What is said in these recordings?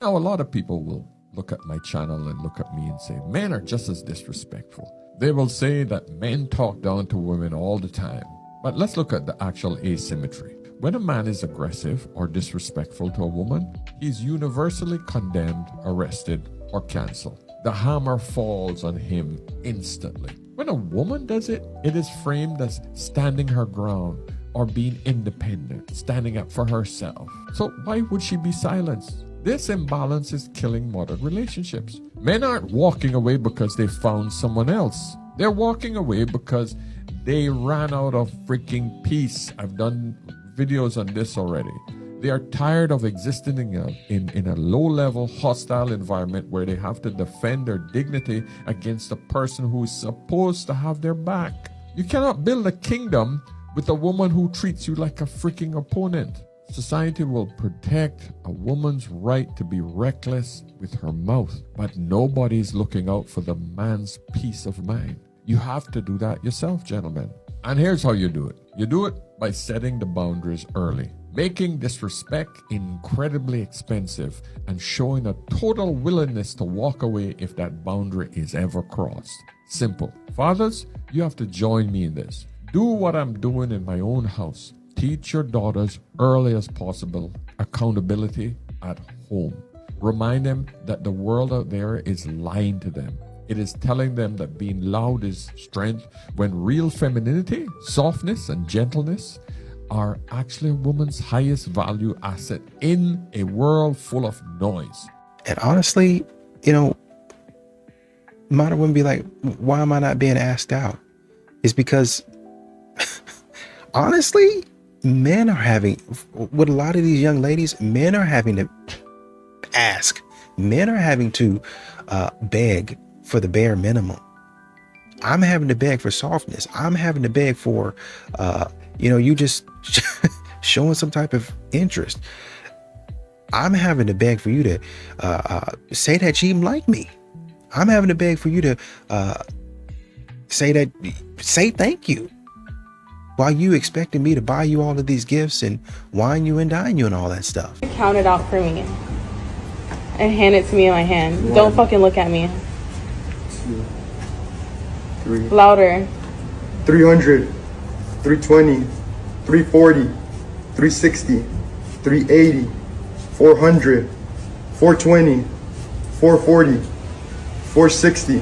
Now, a lot of people will look at my channel and look at me and say, men are just as disrespectful. They will say that men talk down to women all the time. But let's look at the actual asymmetry. When a man is aggressive or disrespectful to a woman, he is universally condemned, arrested, or canceled. The hammer falls on him instantly. When a woman does it, it is framed as standing her ground or being independent, standing up for herself. So why would she be silenced? This imbalance is killing modern relationships. Men aren't walking away because they found someone else. They're walking away because they ran out of freaking peace. I've done videos on this already. They are tired of existing in a low-level, hostile environment where they have to defend their dignity against a person who is supposed to have their back. You cannot build a kingdom with a woman who treats you like a freaking opponent. Society will protect a woman's right to be reckless with her mouth, but nobody's looking out for the man's peace of mind. You have to do that yourself, gentlemen. And here's how you do it. You do it by setting the boundaries early, making disrespect incredibly expensive, and showing a total willingness to walk away if that boundary is ever crossed. Simple. Fathers, you have to join me in this. Do what I'm doing in my own house. Teach your daughters early as possible accountability at home. Remind them that the world out there is lying to them. It is telling them that being loud is strength when real femininity, softness, and gentleness are actually a woman's highest value asset in a world full of noise. And honestly, you know, modern women be like, why am I not being asked out? It's because honestly, men are having, with a lot of these young ladies, men are having to ask. Men are having to beg for the bare minimum. I'm having to beg for softness. I'm having to beg for, you just showing some type of interest. I'm having to beg for you to say that you even like me. I'm having to beg for you to say thank you. While you expecting me to buy you all of these gifts and wine you and dine you and all that stuff. Count it out for me and hand it to me in my hand. Don't fucking look at me. 2, 3. Louder. 300, 320, 340, 360, 380, 400, 420, 440, 460,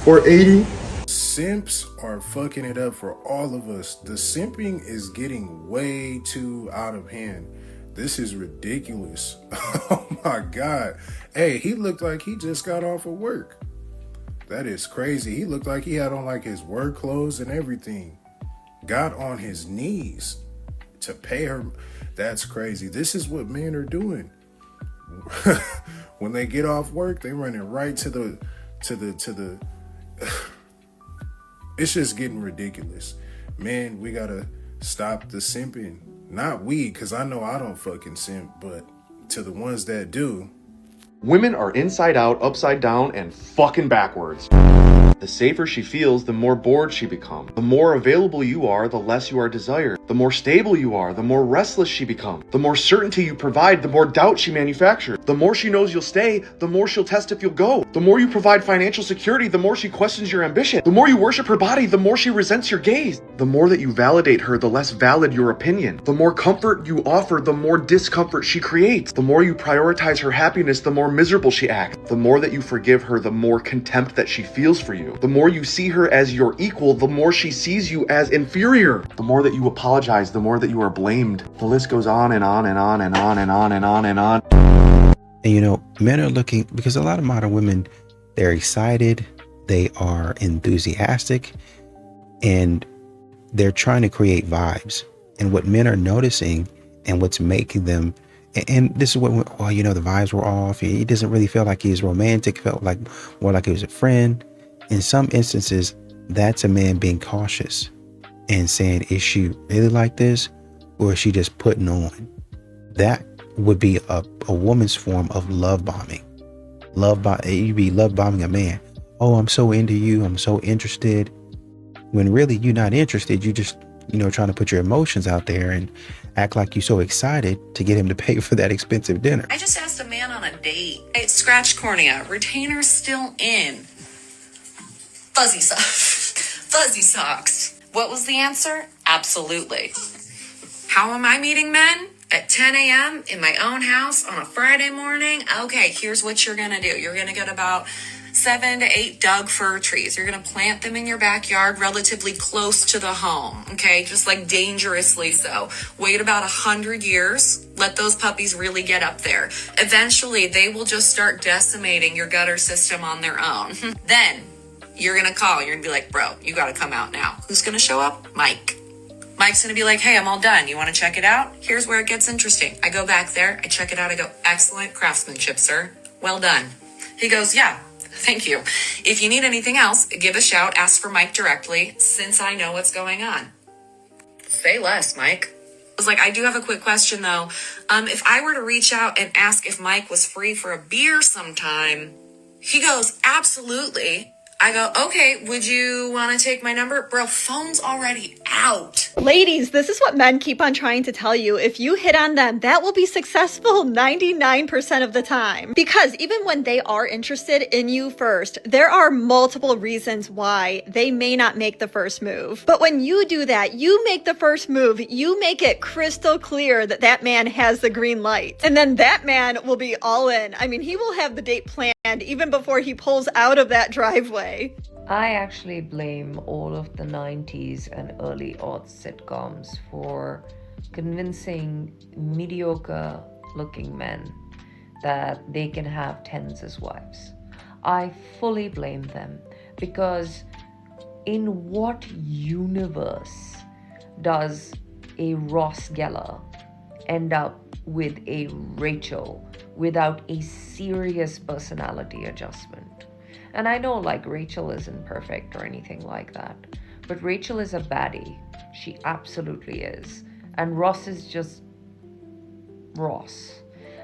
480. Simps are fucking it up for all of us. The simping is getting way too out of hand. This is ridiculous. Oh my God. Hey, he looked like he just got off of work. That is crazy. He looked like he had on like his work clothes and everything. Got on his knees to pay her. That's crazy. This is what men are doing. When they get off work, they running right to the it's just getting ridiculous. Man, we gotta stop the simping. Not we, because I know I don't fucking simp, but to the ones that do. Women are inside out, upside down, and fucking backwards. The safer she feels, the more bored she becomes. The more available you are, the less you are desired. The more stable you are, the more restless she becomes. The more certainty you provide, the more doubt she manufactures. The more she knows you'll stay, the more she'll test if you'll go. The more you provide financial security, the more she questions your ambition. The more you worship her body, the more she resents your gaze. The more that you validate her, the less valid your opinion. The more comfort you offer, the more discomfort she creates. The more you prioritize her happiness, the more miserable she acts. The more that you forgive her, the more contempt that she feels for you. The more you see her as your equal, the more she sees you as inferior. The more that you apologize, the more that you are blamed. The list goes on and on and on and on and on and on and on. And men are looking, because a lot of modern women, they're excited, they are enthusiastic, and they're trying to create vibes. And what men are noticing and what's making them, and this is what, the vibes were off. He doesn't really feel like he's romantic, felt like more like he was a friend. In some instances, that's a man being cautious and saying, is she really like this? Or is she just putting on? That would be a woman's form of love bombing. You'd be love bombing a man. Oh, I'm so into you. I'm so interested. When really you're not interested. trying to put your emotions out there and act like you're so excited to get him to pay for that expensive dinner. I just asked a man on a date. Hey, scratch cornea, retainer still in. Fuzzy socks. Fuzzy socks. What was the answer? Absolutely. How am I meeting men? At 10 a.m. in my own house on a Friday morning? Okay, here's what you're gonna do. You're gonna get about 7 to 8 Doug fir trees. You're gonna plant them in your backyard relatively close to the home, okay? Just like dangerously so. Wait about 100 years. Let those puppies really get up there. Eventually, they will just start decimating your gutter system on their own. Then, you're gonna call. You're gonna be like, bro, you gotta come out now. Who's gonna show up? Mike. Mike's gonna be like, hey, I'm all done. You wanna check it out? Here's where it gets interesting. I go back there, I check it out, I go, excellent craftsmanship, sir. Well done. He goes, yeah, thank you. If you need anything else, give a shout, ask for Mike directly, since I know what's going on. Say less, Mike. I was like, I do have a quick question though. If I were to reach out and ask if Mike was free for a beer sometime, he goes, absolutely. I go, okay, would you want to take my number? Bro, phone's already out. Ladies, this is what men keep on trying to tell you. If you hit on them, that will be successful 99% of the time. Because even when they are interested in you first, there are multiple reasons why they may not make the first move. But when you do that, you make the first move, you make it crystal clear that that man has the green light. And then that man will be all in. I mean, he will have the date planned even before he pulls out of that driveway. I actually blame all of the 90s and early aughts sitcoms for convincing mediocre looking men that they can have tens as wives. I fully blame them, because in what universe does a Ross Geller end up with a Rachel without a serious personality adjustment? And I know, like, Rachel isn't perfect or anything like that, but Rachel is a baddie. She absolutely is. And Ross is just Ross.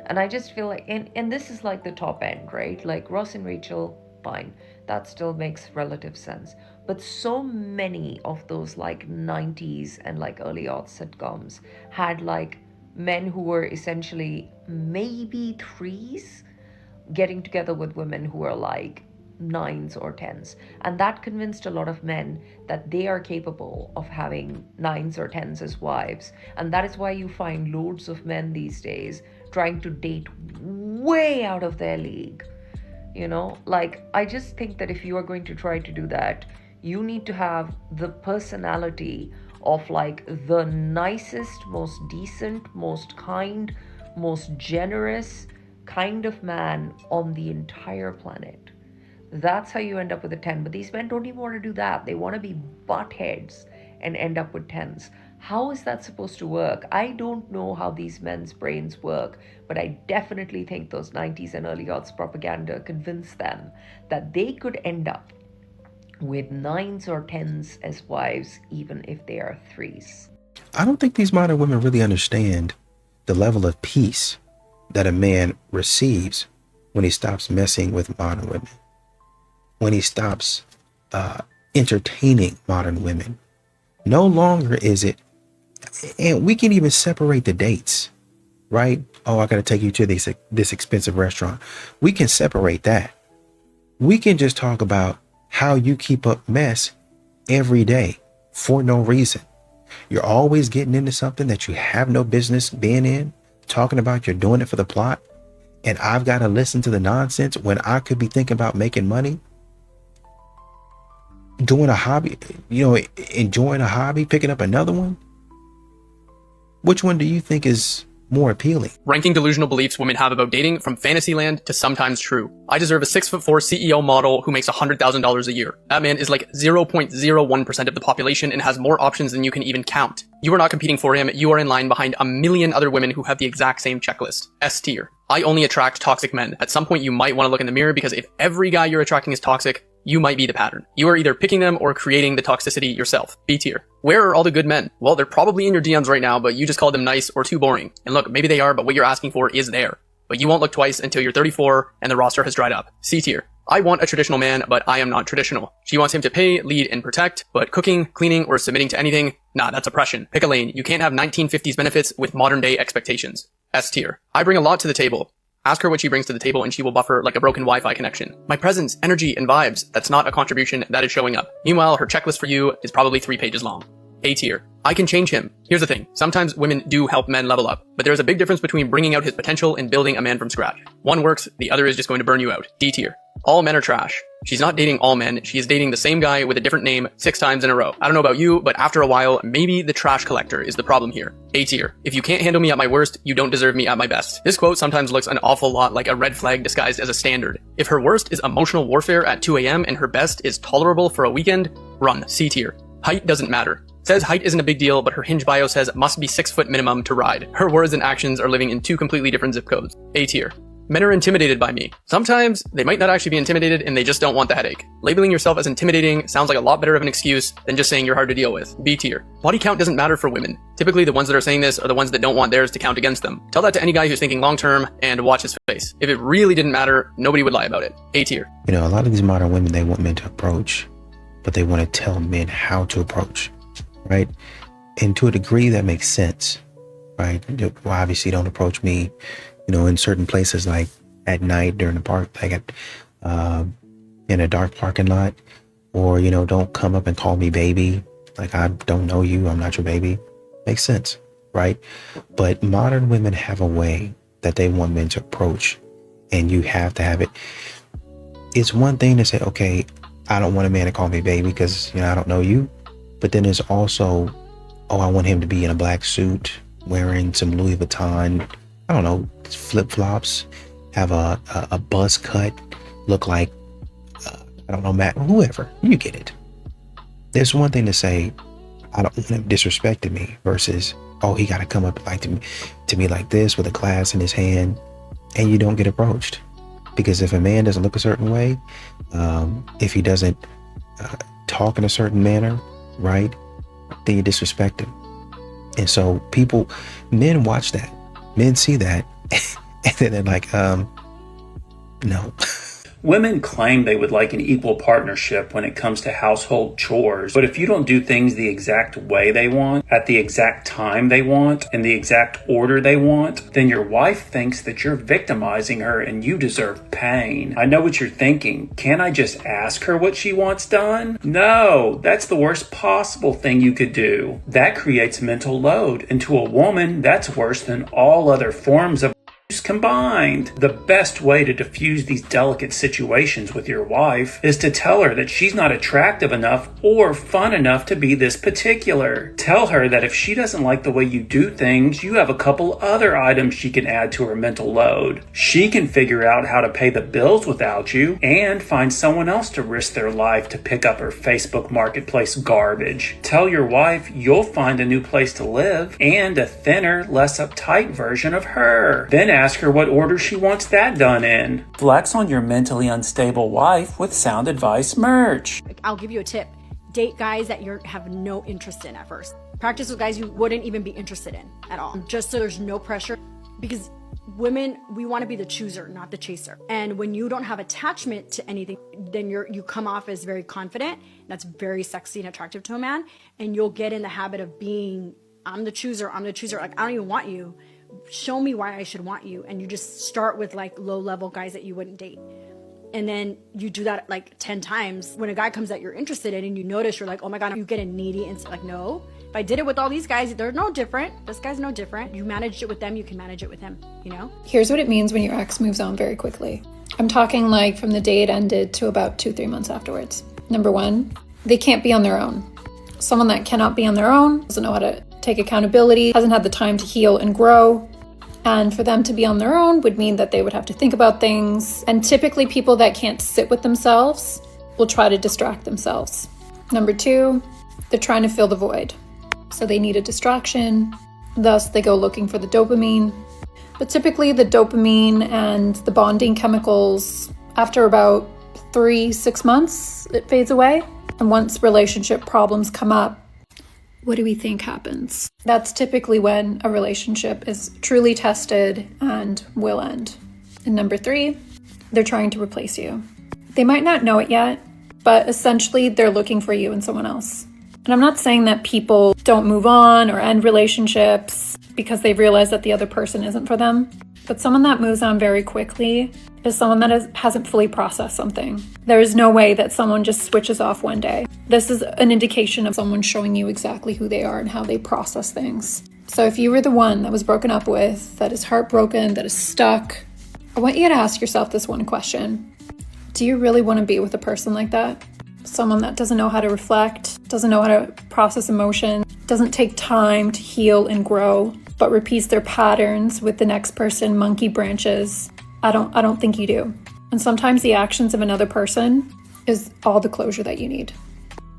And I just feel like, and this is like the top end, right? Like Ross and Rachel, fine. That still makes relative sense. But so many of those like 90s and like early aughts sitcoms had like men who were essentially maybe threes getting together with women who are like 9s or 10s, and that convinced a lot of men that they are capable of having 9s or 10s as wives. And that is why you find loads of men these days trying to date way out of their league. Like, I just think that if you are going to try to do that, you need to have the personality of like the nicest, most decent, most kind, most generous kind of man on the entire planet. That's how you end up with a 10. But these men don't even want to do that. They want to be butt heads and end up with 10s. How is that supposed to work? I don't know how these men's brains work, but I definitely think those 90s and early aughts propaganda convinced them that they could end up with 9s or 10s as wives, even if they are 3s. I don't think these modern women really understand the level of peace that a man receives when he stops messing with modern women, when he stops entertaining modern women. No longer is it, and we can even separate the dates, right? Oh, I got to take you to this expensive restaurant. We can separate that. We can just talk about how you keep up mess every day for no reason. You're always getting into something that you have no business being in, talking about you're doing it for the plot, and I've got to listen to the nonsense when I could be thinking about making money, doing a hobby, enjoying a hobby, picking up another one. Which one do you think is more appealing? Ranking delusional beliefs women have about dating from fantasyland to sometimes true. I deserve a 6'4" CEO model who makes $100,000 a year. That man is like 0.01% of the population and has more options than you can even count. You are not competing for him. You are in line behind a million other women who have the exact same checklist. S tier. I only attract toxic men. At some point, you might want to look in the mirror, because if every guy you're attracting is toxic, you might be the pattern. You are either picking them or creating the toxicity yourself. B tier. Where are all the good men? Well, they're probably in your DMs right now, but you just called them nice or too boring. And look, maybe they are, but what you're asking for is there. But you won't look twice until you're 34 and the roster has dried up. C tier. I want a traditional man, but I am not traditional. She wants him to pay, lead, and protect, but cooking, cleaning, or submitting to anything, nah, that's oppression. Pick a lane. You can't have 1950s benefits with modern day expectations. S tier. I bring a lot to the table. Ask her what she brings to the table and she will buffer like a broken Wi-Fi connection. My presence, energy, and vibes, that's not a contribution, that is showing up. Meanwhile, her checklist for you is probably 3 pages long. A tier. I can change him. Here's the thing. Sometimes women do help men level up, but there's a big difference between bringing out his potential and building a man from scratch. One works, the other is just going to burn you out. D tier. All men are trash. She's not dating all men, she is dating the same guy with a different name 6 times in a row. I don't know about you, but after a while, maybe the trash collector is the problem here. A tier. If you can't handle me at my worst, you don't deserve me at my best. This quote sometimes looks an awful lot like a red flag disguised as a standard. If her worst is emotional warfare at 2 a.m. and her best is tolerable for a weekend, run. C tier. Height doesn't matter. Says height isn't a big deal, but her Hinge bio says must be 6 foot minimum to ride. Her words and actions are living in 2 completely different zip codes. A tier. Men are intimidated by me. Sometimes they might not actually be intimidated and they just don't want the headache. Labeling yourself as intimidating sounds like a lot better of an excuse than just saying you're hard to deal with. B tier. Body count doesn't matter for women. Typically the ones that are saying this are the ones that don't want theirs to count against them. Tell that to any guy who's thinking long term and watch his face. If it really didn't matter, nobody would lie about it. A tier. You know, a lot of these modern women, they want men to approach, but they want to tell men how to approach, right? And to a degree that makes sense, right? Well, obviously don't approach me, you know, in certain places like at night during the park, like at, in a dark parking lot, or, you know, don't come up and call me baby. Like, I don't know you, I'm not your baby. Makes sense, right? But modern women have a way that they want men to approach, and you have to have it. It's one thing to say, okay, I don't want a man to call me baby because, you know, I don't know you. But then there's also, oh, I want him to be in a black suit, wearing some Louis Vuitton, I don't know, flip-flops, have a buzz cut, look like, I don't know, Matt, whoever, you get it. There's one thing to say, I don't want him disrespecting me, versus, oh, he got to come up like to me like this with a glass in his hand, and you don't get approached. Because if a man doesn't look a certain way, if he doesn't talk in a certain manner, right, then you disrespect him. And so men watch that, men see that, and then they're like, no. Women claim they would like an equal partnership when it comes to household chores, but if you don't do things the exact way they want, at the exact time they want, in the exact order they want, then your wife thinks that you're victimizing her and you deserve pain. I know what you're thinking. Can't I just ask her what she wants done? No, that's the worst possible thing you could do. That creates mental load, and to a woman, that's worse than all other forms of combined. The best way to diffuse these delicate situations with your wife is to tell her that she's not attractive enough or fun enough to be this particular. Tell her that if she doesn't like the way you do things, you have a couple other items she can add to her mental load. She can figure out how to pay the bills without you and find someone else to risk their life to pick up her Facebook Marketplace garbage. Tell your wife you'll find a new place to live and a thinner, less uptight version of her. Then ask her what order she wants that done in. Flex on your mentally unstable wife with Sound Advice merch. I'll give you a tip. Date guys that you have no interest in at first. Practice with guys you wouldn't even be interested in at all. Just so there's no pressure. Because women, we want to be the chooser, not the chaser. And when you don't have attachment to anything, then you come off as very confident. That's very sexy and attractive to a man. And you'll get in the habit of being, I'm the chooser. Like, I don't even want you. Show me why I should want you. And you just start with like low level guys that you wouldn't date. And then you do that like 10 times. When a guy comes that you're interested in and you notice, you're like, oh my God, you get a needy and like, no, if I did it with all these guys, they're no different. This guy's no different. You managed it with them, you can manage it with him, you know? Here's what it means when your ex moves on very quickly. I'm talking like from the day it ended to about 2-3 months afterwards. Number 1, they can't be on their own. Someone that cannot be on their own, doesn't know how to take accountability, hasn't had the time to heal and grow. And for them to be on their own would mean that they would have to think about things. And typically people that can't sit with themselves will try to distract themselves. Number 2, they're trying to fill the void. So they need a distraction. Thus they go looking for the dopamine. But typically the dopamine and the bonding chemicals, after about 3-6 months, it fades away. And once relationship problems come up, what do we think happens? That's typically when a relationship is truly tested and will end. And number 3, they're trying to replace you. They might not know it yet, but essentially they're looking for you in someone else. And I'm not saying that people don't move on or end relationships because they realize that the other person isn't for them. But someone that moves on very quickly is someone that hasn't fully processed something. There is no way that someone just switches off one day. This is an indication of someone showing you exactly who they are and how they process things. So if you were the one that was broken up with, that is heartbroken, that is stuck, I want you to ask yourself this one question. Do you really want to be with a person like that? Someone that doesn't know how to reflect, doesn't know how to process emotion, doesn't take time to heal and grow, but repeats their patterns with the next person, monkey branches. I don't think you do. And sometimes the actions of another person is all the closure that you need.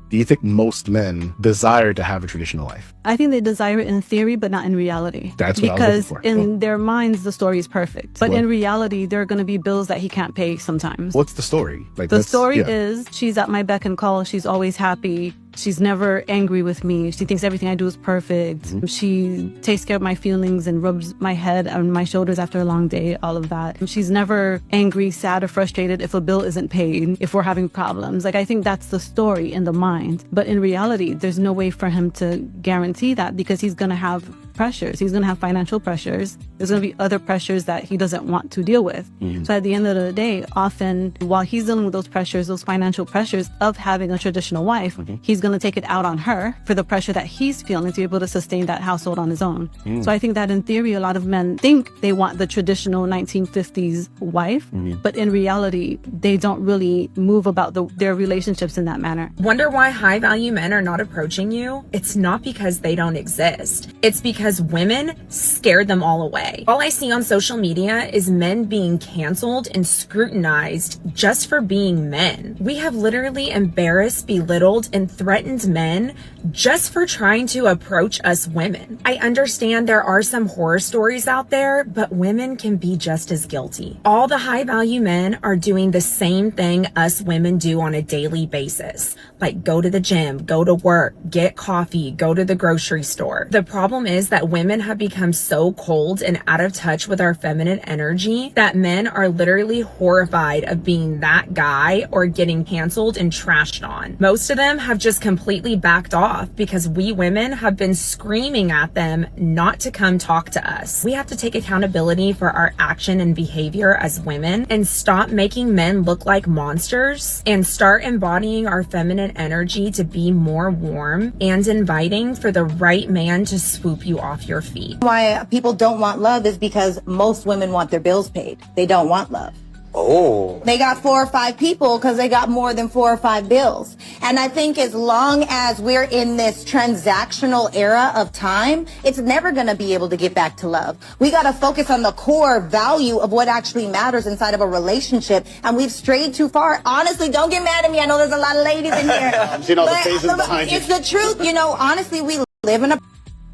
Do you think most men desire to have a traditional life? I think they desire it in theory, but not in reality. That's what I was looking for. Because in their minds, the story is perfect. But What? in reality, there are going to be bills that he can't pay sometimes. What's the story? The story is she's at my beck and call. She's always happy. She's never angry with me. She thinks everything I do is perfect. Mm-hmm. She takes care of my feelings and rubs my head and my shoulders after a long day, all of that. She's never angry, sad, or frustrated if a bill isn't paid, if we're having problems. Like, I think that's the story in the mind. But in reality, there's no way for him to guarantee that because he's going to have pressures. He's going to have financial pressures. There's going to be other pressures that he doesn't want to deal with. Mm-hmm. So at the end of the day, often while he's dealing with those pressures, those financial pressures of having a traditional wife, he's going to take it out on her for the pressure that he's feeling to be able to sustain that household on his own. So I think that in theory, a lot of men think they want the traditional 1950s wife, but in reality, they don't really move about their relationships in that manner. Wonder why high value men are not approaching you? It's not because they don't exist. It's because women scared them all away. All I see on social media is men being canceled and scrutinized just for being men. We have literally embarrassed, belittled, and threatened men just for trying to approach us women. I understand there are some horror stories out there, but women can be just as guilty. All the high value men are doing the same thing us women do on a daily basis. Like go to the gym, go to work, get coffee, go to the grocery store. The problem is that women have become so cold and out of touch with our feminine energy that men are literally horrified of being that guy or getting canceled and trashed on. Most of them have just completely backed off because we women have been screaming at them not to come talk to us. We have to take accountability for our action and behavior as women and stop making men look like monsters and start embodying our feminine energy to be more warm and inviting for the right man to swoop you off your feet. Why people don't want love is because most women want their bills paid. They don't want love. Oh. They got 4 or 5 people because they got more than 4 or 5 bills. And I think as long as we're in this transactional era of time, it's never going to be able to get back to love. We got to focus on the core value of what actually matters inside of a relationship. And we've strayed too far. Honestly, don't get mad at me. I know there's a lot of ladies in here. I'm seeing all the faces behind you. It's the truth. You know, honestly, we live in a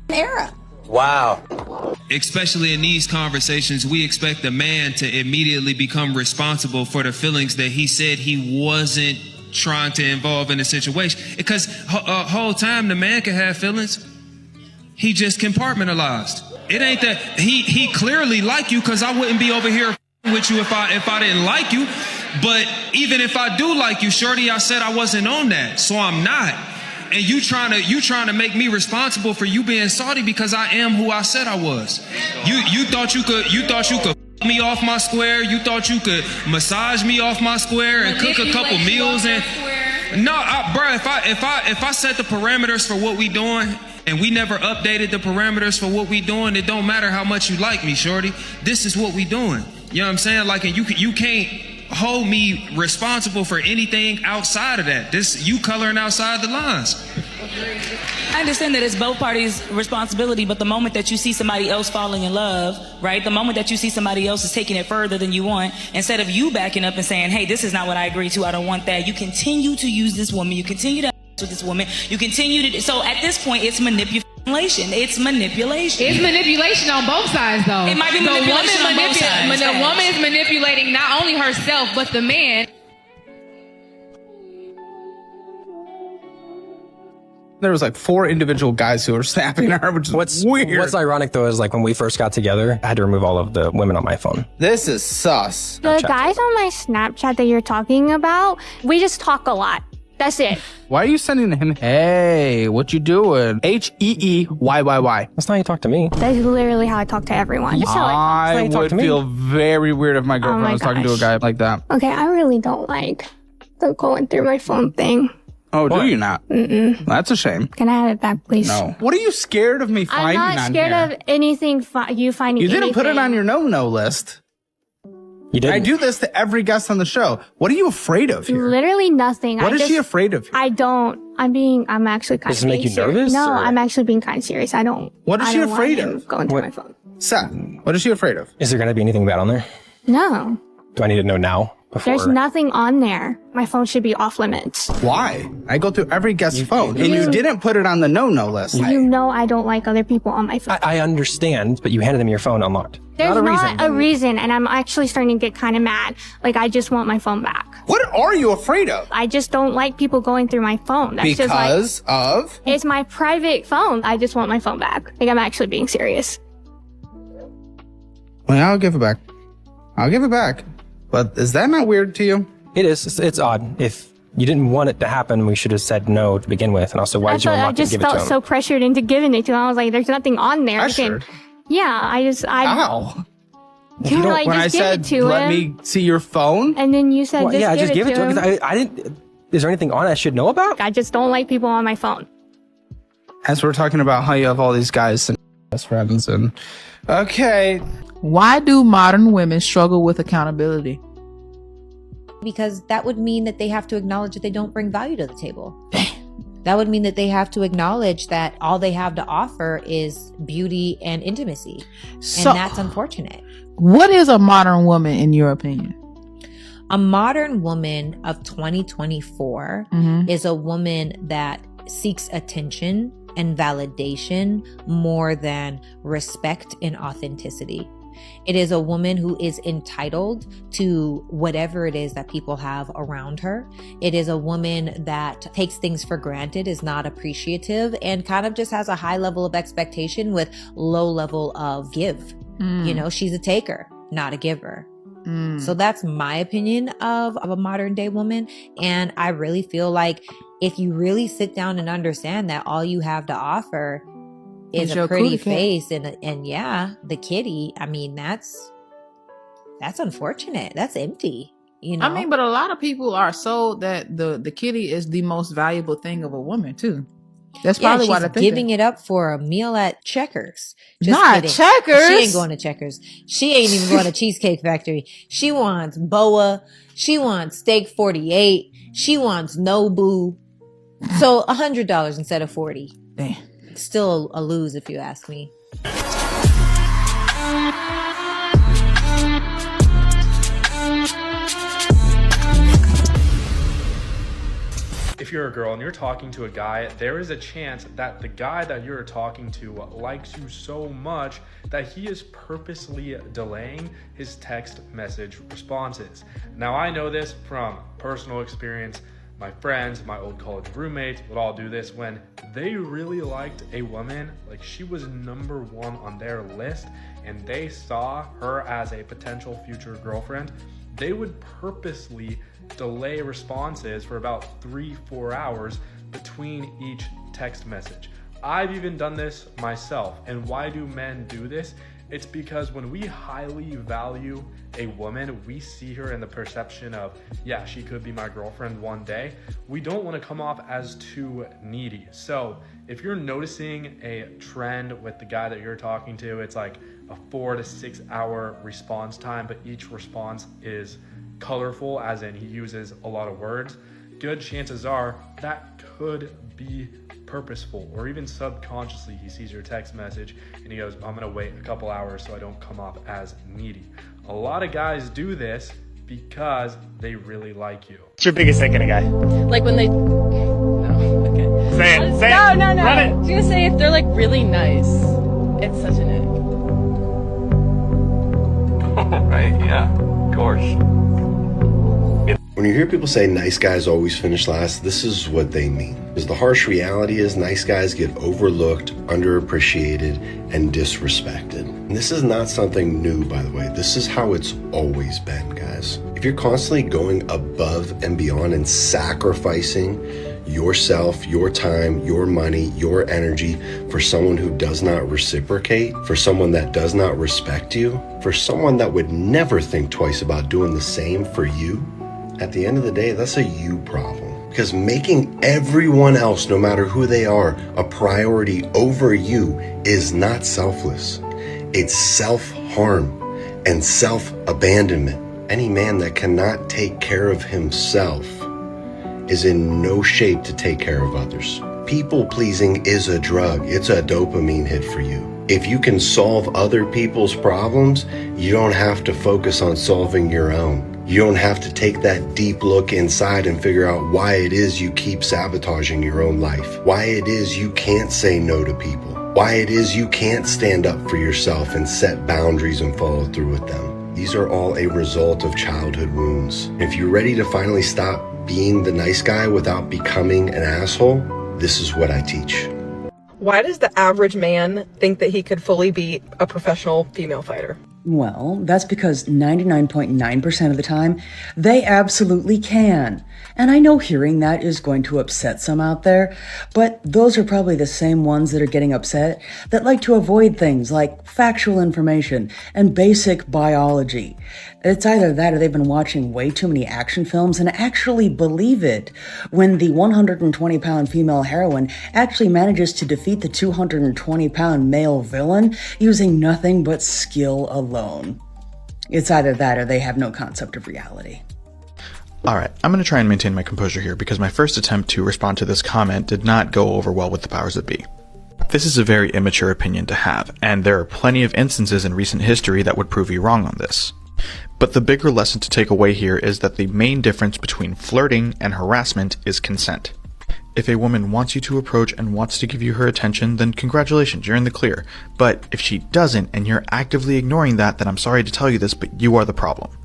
era. Wow. Especially in these conversations, we expect a man to immediately become responsible for the feelings that he said he wasn't trying to involve in the situation. Because whole time the man can have feelings. He just compartmentalized. It ain't that he clearly like you, because I wouldn't be over here with you if I didn't like you. But even if I do like you, shorty, I said I wasn't on that, so I'm not. And you trying to make me responsible for you being salty because I am who I said I was. You thought you could f me off my square. You thought you could massage me off my square and cook a couple meals and bro. If I set the parameters for what we doing and we never updated the parameters for what we doing, it don't matter how much you like me, shorty. This is what we doing. You know what I'm saying? Like, and you can't hold me responsible for anything outside of that. This you coloring outside the lines. I understand that it's both parties' responsibility, but the moment that you see somebody else falling in love, right? The moment that you see somebody else is taking it further than you want, instead of you backing up and saying, hey, this is not what I agree to, I don't want that, you continue to use this woman, you continue to with this woman, you continue to, so at this point, it's manipulation. It's manipulation. It's manipulation on both sides, though. It might be manipulation on both sides. The woman is manipulating not only herself, but the man. There was like 4 individual guys who were snapping her, which is weird. What's ironic though is like when we first got together, I had to remove all of the women on my phone. This is sus. The guys on my Snapchat that you're talking about, we just talk a lot. That's it. Why are you sending him, hey, what you doing? HEEYYY. That's not how you talk to me. That's literally how I talk to everyone. That's how I you talk would to me. feel very weird if my girlfriend was talking to a guy like that. Okay, I really don't like the going through my phone thing. Oh, do you not? Mm-mm. That's a shame. Can I have it back, please? No. What are you scared of me finding on I'm not scared here? of anything you finding You didn't put it anything. on your no-no list. You didn't. I do this to every guest on the show. What are you afraid of here? Literally nothing. What is she afraid of? I don't. I'm actually kind Does of it make you serious. nervous, No, or- I'm actually being kind of serious. I don't. What is I she don't want afraid him of? Going through my phone. Seth, what is she afraid of? Is there going to be anything bad on there? No, Do I need to know now? Before? there's nothing on there. My phone should be off limits. Why? I go through every guest's phone, and you didn't put it on the no-no list. You know I don't like other people on my phone. I understand, but you handed them your phone unlocked. There's not a reason. and I'm actually starting to get kind of mad. Like, I just want my phone back. What are you afraid of? I just don't like people going through my phone. That's just like, Because of? it's my private phone. I just want my phone back. Like, I'm actually being serious. Well, I'll give it back. I'll give it back. But is that not weird to you? It is. It's odd. If you didn't want it to happen, we should have said no to begin with. And also, why did you I unlock it and just give it to felt him? so pressured into giving it to him. I was like, there's nothing on there. Pressured? Yeah, I Ow. You were like, when I just give said, it to let him. me see your phone? And then you said, Well, just give it to him. 'Cause I didn't. Is there anything on it I should know about? I just don't like people on my phone. As we're talking about how you have all these guys and best friends and... Okay. Why do modern women struggle with accountability? Because that would mean that they have to acknowledge that they don't bring value to the table. That would mean that they have to acknowledge that all they have to offer is beauty and intimacy. So- and that's unfortunate. What is a modern woman in your opinion? A modern woman of 2024 Mhm. is a woman that seeks attention and validation more than respect and authenticity. It is a woman who is entitled to whatever it is that people have around her. It is a woman that takes things for granted, is not appreciative, and kind of just has a high level of expectation with low level of give. Mm. You know, she's a taker, not a giver. Mm. So that's my opinion of a modern day woman. And I really feel like if you really sit down and understand that all you have to offer is Is a your pretty cootie cat. face and yeah, the kitty, I mean, that's unfortunate. That's empty. You know? I mean, but a lot of people are sold that the kitty is the most valuable thing of a woman too. That's probably why she's they're thinking. giving it up for a meal at Checkers. Not kidding. Checkers. She ain't going to Checkers. She ain't even going to Cheesecake Factory. She wants Boa. She wants Steak 48. She wants Nobu. So $100 instead of 40. Damn. Still a lose if you ask me. If you're a girl and you're talking to a guy, there is a chance that the guy that you're talking to likes you so much that he is purposely delaying his text message responses. Now, I know this from personal experience. My friends, my old college roommates would all do this when they really liked a woman, like she was number one on their list, and they saw her as a potential future girlfriend. They would purposely delay responses for about 3-4 hours between each text message. I've even done this myself. And why do men do this? It's because when we highly value a woman, we see her in the perception of, yeah, she could be my girlfriend one day. We don't want to come off as too needy. So if you're noticing a trend with the guy that you're talking to, it's like a 4 to 6 hour response time, but each response is colorful, as in he uses a lot of words, good chances are that could be purposeful, or even subconsciously he sees your text message and he goes, I'm gonna wait a couple hours so I don't come off as needy. A lot of guys do this because they really like you. What's your biggest thing in a guy? Like when they. No, okay. Say it, say no, it. No, no, Run I was gonna say if they're like really nice, it's such an ick. Right, yeah, of course. When you hear people say nice guys always finish last, this is what they mean. Because the harsh reality is nice guys get overlooked, underappreciated, and disrespected. And this is not something new, by the way. This is how it's always been, guys. If you're constantly going above and beyond and sacrificing yourself, your time, your money, your energy for someone who does not reciprocate, for someone that does not respect you, for someone that would never think twice about doing the same for you, at the end of the day, that's a you problem. Because making everyone else, no matter who they are, a priority over you is not selfless. It's self-harm and self-abandonment. Any man that cannot take care of himself is in no shape to take care of others. People-pleasing is a drug. It's a dopamine hit for you. If you can solve other people's problems, you don't have to focus on solving your own. You don't have to take that deep look inside and figure out why it is you keep sabotaging your own life, why it is you can't say no to people, why it is you can't stand up for yourself and set boundaries and follow through with them. These are all a result of childhood wounds. If you're ready to finally stop being the nice guy without becoming an asshole, this is what I teach. Why does the average man think that he could fully beat a professional female fighter? Well, that's because 99.9% of the time, they absolutely can. And I know hearing that is going to upset some out there, but those are probably the same ones that are getting upset that like to avoid things like factual information and basic biology. It's either that or they've been watching way too many action films and actually believe it when the 120-pound female heroine actually manages to defeat the 220-pound male villain using nothing but skill alone. It's either that or they have no concept of reality. Alright, I'm going to try and maintain my composure here because my first attempt to respond to this comment did not go over well with the powers that be. This is a very immature opinion to have, and there are plenty of instances in recent history that would prove you wrong on this. But the bigger lesson to take away here is that the main difference between flirting and harassment is consent. If a woman wants you to approach and wants to give you her attention, then congratulations, you're in the clear. But if she doesn't and you're actively ignoring that, then I'm sorry to tell you this, but you are the problem.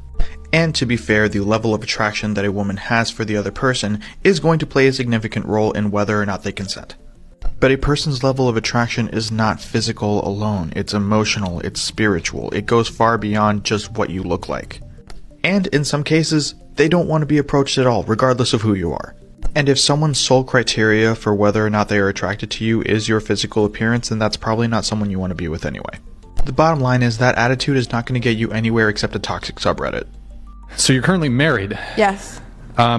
And to be fair, the level of attraction that a woman has for the other person is going to play a significant role in whether or not they consent. But a person's level of attraction is not physical alone. It's emotional, it's spiritual. It goes far beyond just what you look like. And in some cases, they don't want to be approached at all, regardless of who you are. And if someone's sole criteria for whether or not they are attracted to you is your physical appearance, then that's probably not someone you want to be with anyway. The bottom line is that attitude is not going to get you anywhere except a toxic subreddit. So you're currently married? Yes.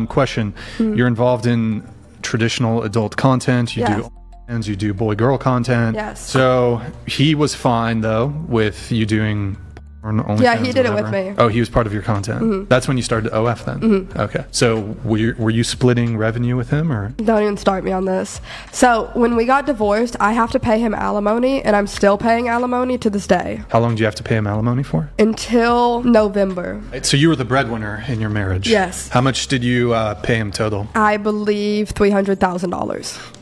Question. You're involved in traditional adult content. You do and you do boy-girl content. Yes. So he was fine, though, with you doing OnlyFans. Yeah, he did it with me. Oh, he was part of your content. That's when you started OF then? Okay. So were you splitting revenue with him? Or? Don't even start me on this. So when we got divorced, I have to pay him alimony, and I'm still paying alimony to this day. How long do you have to pay him alimony for? Until November. So you were the breadwinner in your marriage? Yes. How much did you pay him total? I believe $300,000.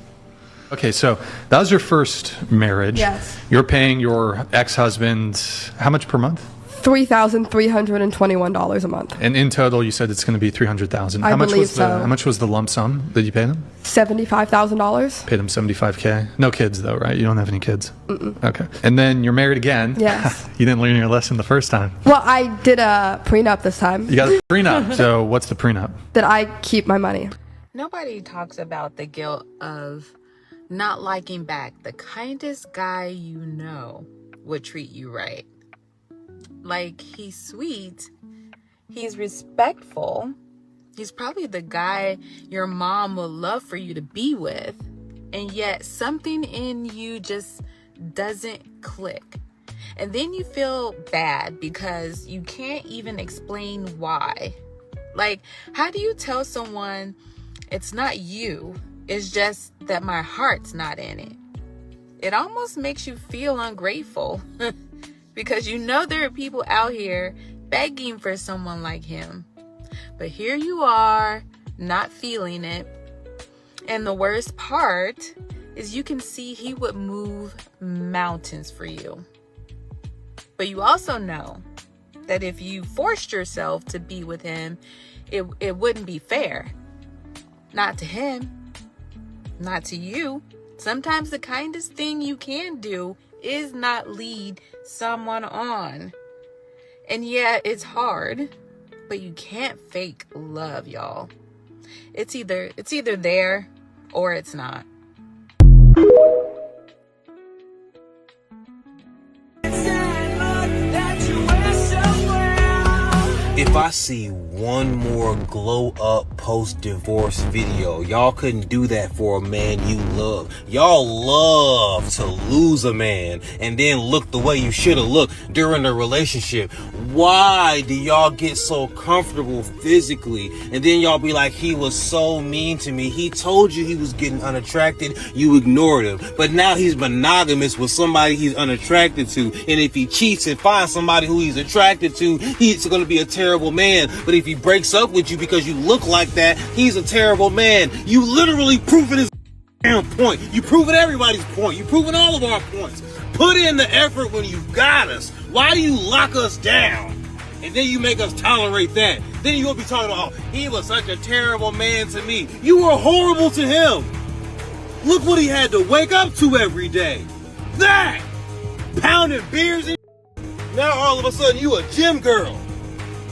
Okay, so that was your first marriage. Yes. You're paying your ex-husband how much per month? $3,321 a month. And in total, you said it's going to be $300,000. I believe so. How much was the lump sum that you paid him? $75,000. Paid him $75K. No kids though, right? You don't have any kids. Okay. And then you're married again. Yes. You didn't learn your lesson the first time. Well, I did a prenup this time. You got a prenup. So what's the prenup? That I keep my money. Nobody talks about the guilt of not liking back. The kindest guy you know would treat you right. Like, he's sweet, he's respectful, he's probably the guy your mom would love for you to be with, and yet something in you just doesn't click. And then you feel bad because you can't even explain why. Like, how do you tell someone it's not you, it's just that my heart's not in it? It almost makes you feel ungrateful because you know there are people out here begging for someone like him. But here you are, not feeling it. And the worst part is you can see he would move mountains for you. But you also know that if you forced yourself to be with him, it wouldn't be fair. Not to him, not to you. Sometimes the kindest thing you can do is not lead someone on. And yeah, it's hard, but you can't fake love, y'all. It's either there or it's not. If I see one more glow up post divorce video, y'all couldn't do that for a man you love. Y'all love to lose a man and then look the way you should have looked during the relationship. Why do y'all get so comfortable physically and then y'all be like, he was so mean to me, he told you he was getting unattracted, you ignored him, but now he's monogamous with somebody he's unattracted to, and if he cheats and finds somebody who he's attracted to, he's going to be a terrible man. But if he breaks up with you because you look like that, he's a terrible man. You literally proving his damn point. You proving everybody's point. You proving all of our points. Put in the effort when you got us. Why do you lock us down? And then you make us tolerate that. Then you'll be talking about, oh, he was such a terrible man to me. You were horrible to him. Look what he had to wake up to every day. That! Pounding beers and now all of a sudden you a gym girl.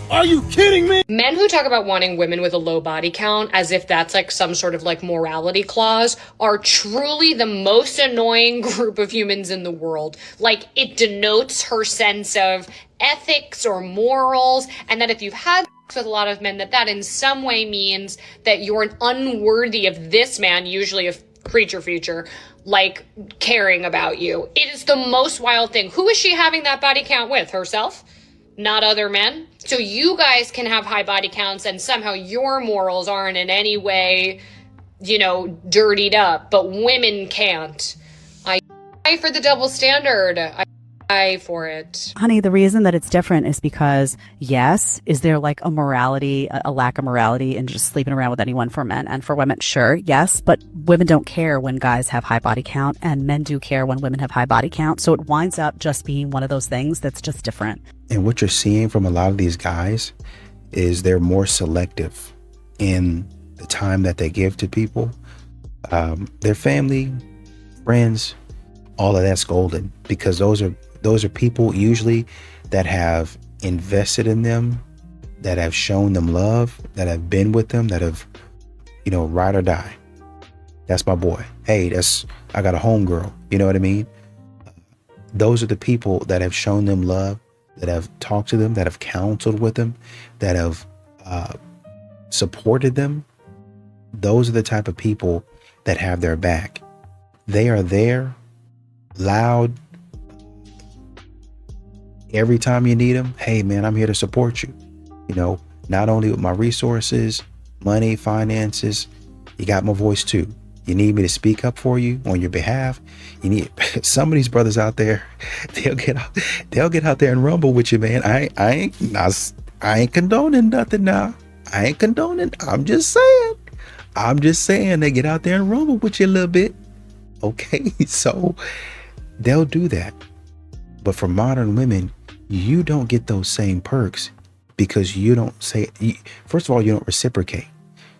Are you kidding me? Men who talk about wanting women with a low body count as if that's like some sort of like morality clause are truly the most annoying group of humans in the world. Like, it denotes her sense of ethics or morals, and that if you've had sex with a lot of men, that in some way means that you're unworthy of this man, usually a creature feature, like caring about you. It is the most wild thing. Who is she having that body count with? Herself? Not other men? So you guys can have high body counts and somehow your morals aren't in any way, dirtied up, but women can't. I for the double standard. I for it. Honey, the reason that it's different is because, yes, is there like a morality, a lack of morality in just sleeping around with anyone for men and for women? Sure, yes, but women don't care when guys have high body count and men do care when women have high body count. So it winds up just being one of those things that's just different. And what you're seeing from a lot of these guys is they're more selective in the time that they give to people. Their family, friends, all of that's golden, because those are people usually that have invested in them, that have shown them love, that have been with them, that have, ride or die. That's my boy. Hey, I got a homegirl. You know what I mean? Those are the people that have shown them love, that have talked to them, that have counseled with them, that have supported them. Those are the type of people that have their back. They are there, loud, every time you need them. Hey man, I'm here to support you. Not only with my resources, money, finances, you got my voice too. You need me to speak up for you on your behalf. You need some of these brothers out there. They'll get out there and rumble with you, man. I ain't condoning nothing now. I ain't condoning. I'm just saying they get out there and rumble with you a little bit. Okay, so they'll do that. But for modern women, you don't get those same perks because you don't say, first of all, you don't reciprocate.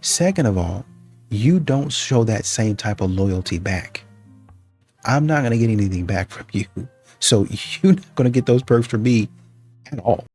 Second of all, you don't show that same type of loyalty back. I'm not going to get anything back from you. So you're not going to get those perks from me at all.